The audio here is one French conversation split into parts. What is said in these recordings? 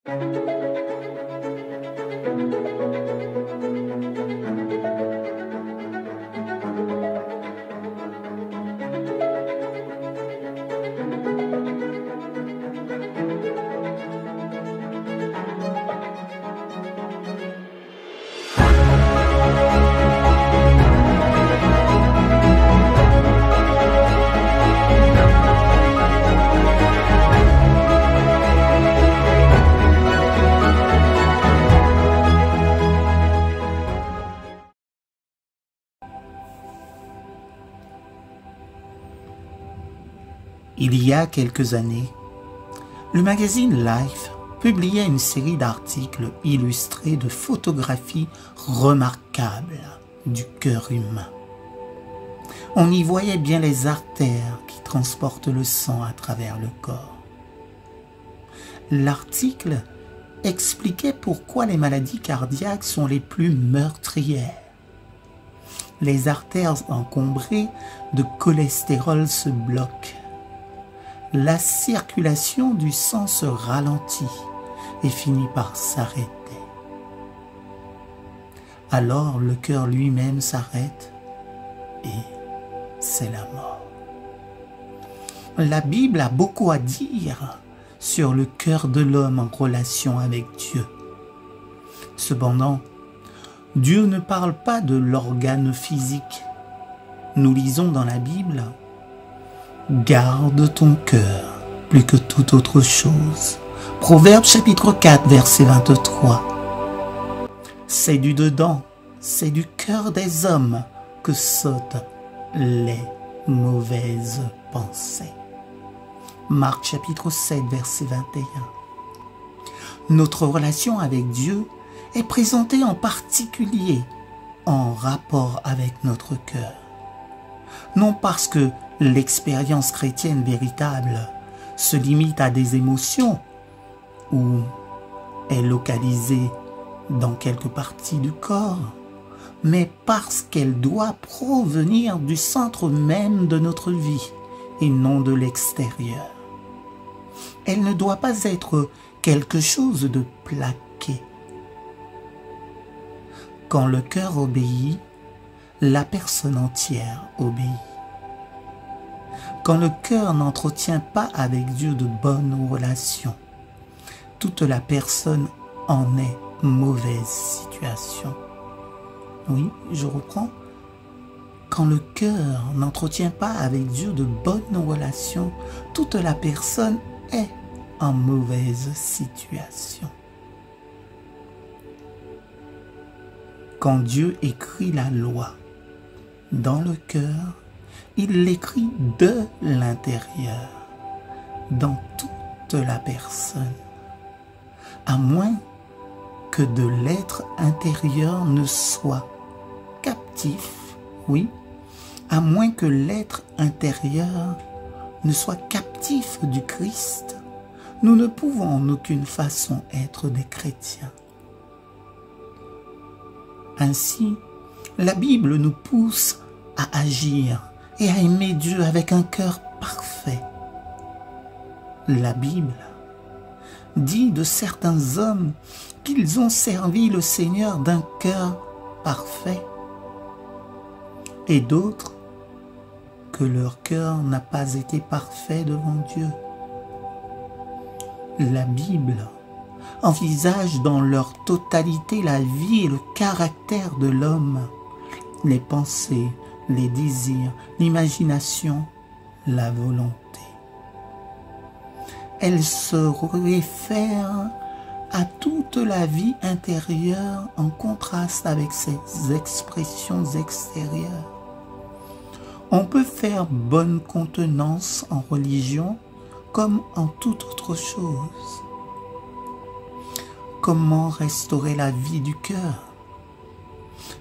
Il y a quelques années, le magazine Life publiait une série d'articles illustrés de photographies remarquables du cœur humain. On y voyait bien les artères qui transportent le sang à travers le corps. L'article expliquait pourquoi les maladies cardiaques sont les plus meurtrières. Les artères encombrées de cholestérol se bloquent. La circulation du sang se ralentit et finit par s'arrêter. Alors le cœur lui-même s'arrête et c'est la mort. La Bible a beaucoup à dire sur le cœur de l'homme en relation avec Dieu. Cependant, Dieu ne parle pas de l'organe physique. Nous lisons dans la Bible: garde ton cœur plus que toute autre chose. Proverbe chapitre 4, verset 23. C'est du dedans, c'est du cœur des hommes que sautent les mauvaises pensées. Marc chapitre 7, verset 21. Notre relation avec Dieu est présentée en particulier en rapport avec notre cœur. Non parce que l'expérience chrétienne véritable se limite à des émotions ou est localisée dans quelques parties du corps, mais parce qu'elle doit provenir du centre même de notre vie et non de l'extérieur. Elle ne doit pas être quelque chose de plaqué. Quand le cœur obéit, la personne entière obéit. Quand le cœur n'entretient pas avec Dieu de bonnes relations, toute la personne en est mauvaise situation. Oui, je reprends. Quand le cœur n'entretient pas avec Dieu de bonnes relations, toute la personne est en mauvaise situation. Quand Dieu écrit la loi dans le cœur, il l'écrit de l'intérieur, dans toute la personne, à moins que de l'être intérieur ne soit captif, oui, à moins que l'être intérieur ne soit captif du Christ, nous ne pouvons en aucune façon être des chrétiens. Ainsi, la Bible nous pousse à agir et à aimer Dieu avec un cœur parfait. La Bible dit de certains hommes qu'ils ont servi le Seigneur d'un cœur parfait et d'autres que leur cœur n'a pas été parfait devant Dieu. La Bible envisage dans leur totalité la vie et le caractère de l'homme, les pensées, les désirs, l'imagination, la volonté. Elle se réfère à toute la vie intérieure en contraste avec ses expressions extérieures. On peut faire bonne contenance en religion comme en toute autre chose. Comment restaurer la vie du cœur?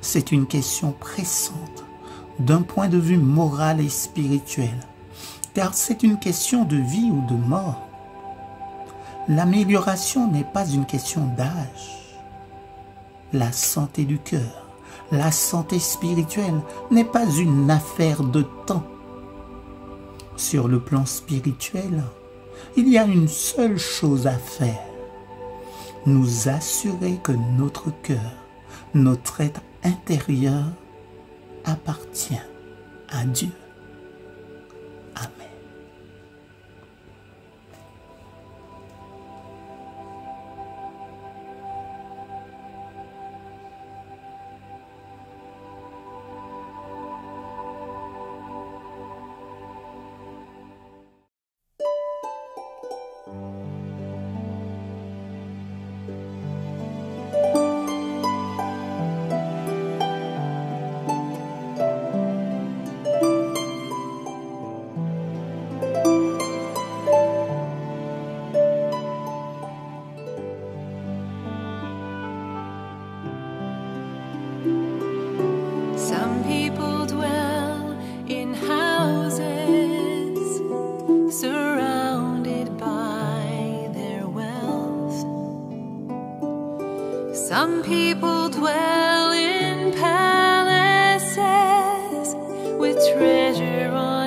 C'est une question pressante d'un point de vue moral et spirituel, car c'est une question de vie ou de mort. L'amélioration n'est pas une question d'âge. La santé du cœur, la santé spirituelle n'est pas une affaire de temps. Sur le plan spirituel, il y a une seule chose à faire. nous assurer que notre cœur, notre être intérieur appartient à Dieu. Amen. Some people dwell in houses surrounded by their wealth. Some people dwell in palaces with treasure on